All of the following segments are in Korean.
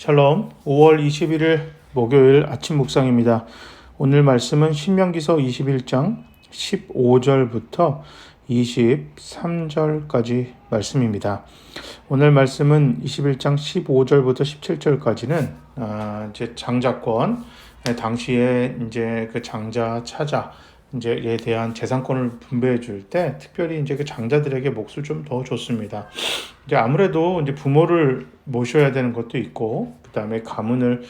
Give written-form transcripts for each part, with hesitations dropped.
샬롬, 5월 21일 목요일 아침 묵상입니다. 오늘 말씀은 신명기서 21장 15절부터 23절까지 말씀입니다. 오늘 말씀은 21장 15절부터 17절까지는 이제 장자권, 당시에 이제 그 장자 차자 이제에 대한 재산권을 분배해 줄 때 특별히 이제 그 장자들에게 몫을 좀 더 줬습니다. 이제 아무래도 이제 부모를 모셔야 되는 것도 있고, 그 다음에 가문을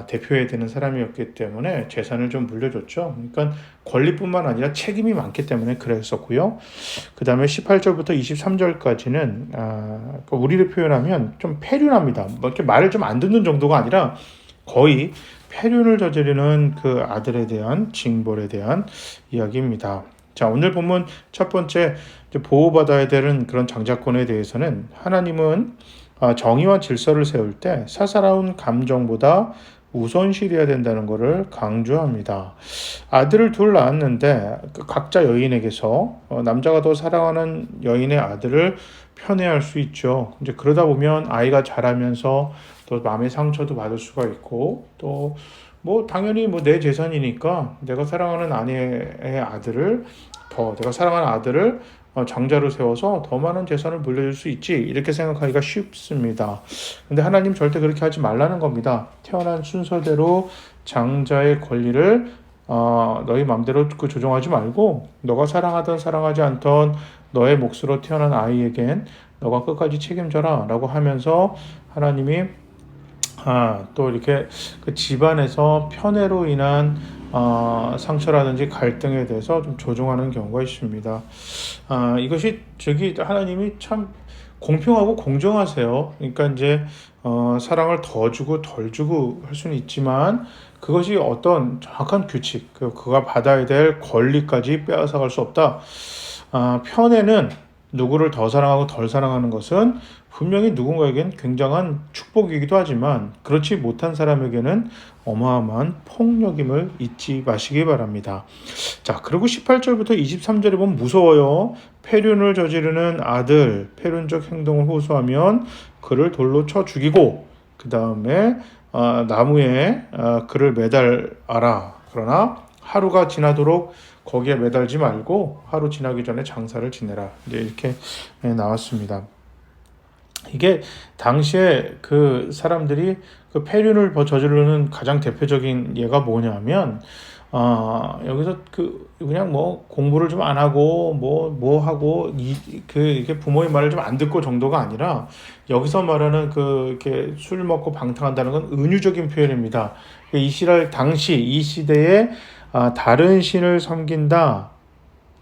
대표해야 되는 사람이었기 때문에 재산을 좀 물려줬죠. 그러니까 권리뿐만 아니라 책임이 많기 때문에 그랬었고요. 그 다음에 18절부터 23절까지는 우리를 표현하면 좀 폐륜합니다. 뭐 이렇게 말을 좀 안 듣는 정도가 아니라 거의 폐륜을 저지르는 그 아들에 대한 징벌에 대한 이야기입니다. 자, 오늘 본문 첫 번째 보호받아야 되는 그런 장자권에 대해서는 하나님은 정의와 질서를 세울 때 사사로운 감정보다 우선시해야 된다는 것을 강조합니다. 아들을 둘 낳았는데 각자 여인에게서 남자가 더 사랑하는 여인의 아들을 편애할 수 있죠. 이제 그러다 보면 아이가 자라면서 또 마음의 상처도 받을 수가 있고, 또 뭐 당연히 뭐 내 재산이니까 내가 사랑하는 내가 사랑하는 아들을 장자로 세워서 더 많은 재산을 물려줄 수 있지, 이렇게 생각하기가 쉽습니다. 근데 하나님 절대 그렇게 하지 말라는 겁니다. 태어난 순서대로 장자의 권리를 너희 마음대로 조종하지 말고, 너가 사랑하든 사랑하지 않던 너의 몫으로 태어난 아이에겐 너가 끝까지 책임져라 라고 하면서 하나님이 또 이렇게 그 집안에서 편애로 인한 상처라든지 갈등에 대해서 좀 조정하는 경우가 있습니다. 이것이 하나님이 참 공평하고 공정하세요. 그러니까 이제 사랑을 더 주고 덜 주고 할 수는 있지만, 그것이 어떤 정확한 규칙, 그가 받아야 될 권리까지 빼앗아갈 수 없다. 편애는 누구를 더 사랑하고 덜 사랑하는 것은 분명히 누군가에겐 굉장한 축복이기도 하지만, 그렇지 못한 사람에게는 어마어마한 폭력임을 잊지 마시기 바랍니다. 자, 그리고 18절부터 23절에 보면 무서워요. 폐륜을 저지르는 아들, 폐륜적 행동을 호소하면 그를 돌로 쳐 죽이고, 그 다음에 나무에 그를 매달아라. 그러나 하루가 지나도록 거기에 매달지 말고 하루 지나기 전에 장사를 지내라. 이제 이렇게 나왔습니다. 이게 당시에 그 사람들이 그 폐륜을 저지르는 가장 대표적인 예가 뭐냐면, 여기서 그냥 뭐 공부를 좀 안 하고 뭐 하고 이게 부모의 말을 좀 안 듣고 정도가 아니라, 여기서 말하는 이렇게 술 먹고 방탕한다는 건 은유적인 표현입니다. 이스라엘 당시 이 시대에 다른 신을 섬긴다,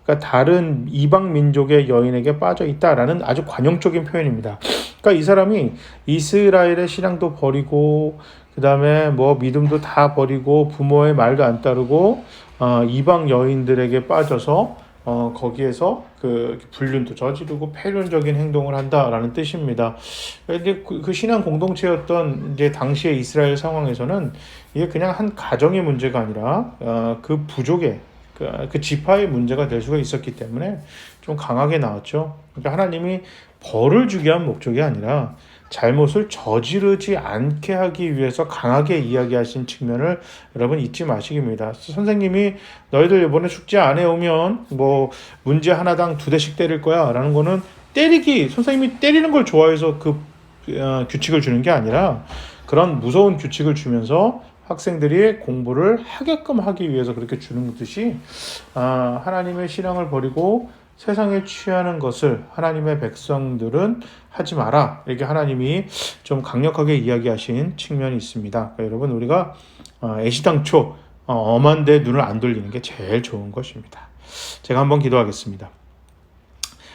그러니까 다른 이방 민족의 여인에게 빠져 있다라는 아주 관용적인 표현입니다. 그러니까 이 사람이 이스라엘의 신앙도 버리고, 그 다음에 뭐 믿음도 다 버리고, 부모의 말도 안 따르고, 이방 여인들에게 빠져서 거기에서 그 불륜도 저지르고 폐륜적인 행동을 한다라는 뜻입니다. 근데 그 신앙 공동체였던 이제 당시의 이스라엘 상황에서는 이게 그냥 한 가정의 문제가 아니라 그 부족의 그 지파의 문제가 될 수가 있었기 때문에 좀 강하게 나왔죠. 그러니까 하나님이 벌을 주기 위한 목적이 아니라 잘못을 저지르지 않게 하기 위해서 강하게 이야기하신 측면을 여러분 잊지 마시기입니다. 선생님이 너희들 이번에 숙제 안 해오면 뭐 문제 하나당 2대씩 때릴 거야 라는 거는 선생님이 때리는 걸 좋아해서 규칙을 주는 게 아니라, 그런 무서운 규칙을 주면서 학생들이 공부를 하게끔 하기 위해서 그렇게 주는 듯이, 하나님의 신앙을 버리고 세상에 취하는 것을 하나님의 백성들은 하지 마라, 이렇게 하나님이 좀 강력하게 이야기하신 측면이 있습니다. 그러니까 여러분, 우리가 애시당초 엄한 데 눈을 안 돌리는 게 제일 좋은 것입니다. 제가 한번 기도하겠습니다.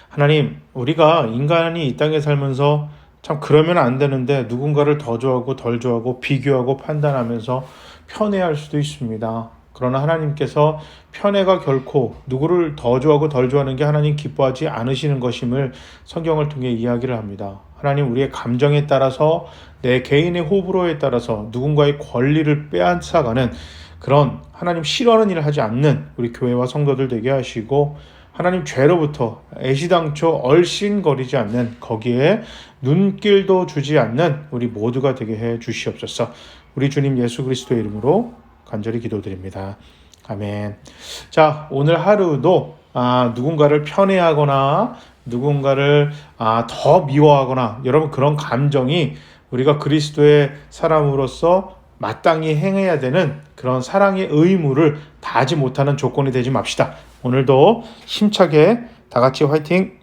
하나님, 우리가 인간이 이 땅에 살면서 참 그러면 안 되는데 누군가를 더 좋아하고 덜 좋아하고 비교하고 판단하면서 편애할 수도 있습니다. 그러나 하나님께서 편애가 결코 누구를 더 좋아하고 덜 좋아하는 게 하나님 기뻐하지 않으시는 것임을 성경을 통해 이야기를 합니다. 하나님, 우리의 감정에 따라서, 내 개인의 호불호에 따라서 누군가의 권리를 빼앗아가는 그런 하나님 싫어하는 일을 하지 않는 우리 교회와 성도들 되게 하시고, 하나님 죄로부터 애시당초 얼씬거리지 않는, 거기에 눈길도 주지 않는 우리 모두가 되게 해 주시옵소서. 우리 주님 예수 그리스도의 이름으로 간절히 기도드립니다. 아멘. 자, 오늘 하루도 누군가를 편애하거나 누군가를 더 미워하거나, 여러분 그런 감정이 우리가 그리스도의 사람으로서 마땅히 행해야 되는 그런 사랑의 의무를 다하지 못하는 조건이 되지 맙시다. 오늘도 힘차게 다 같이 화이팅!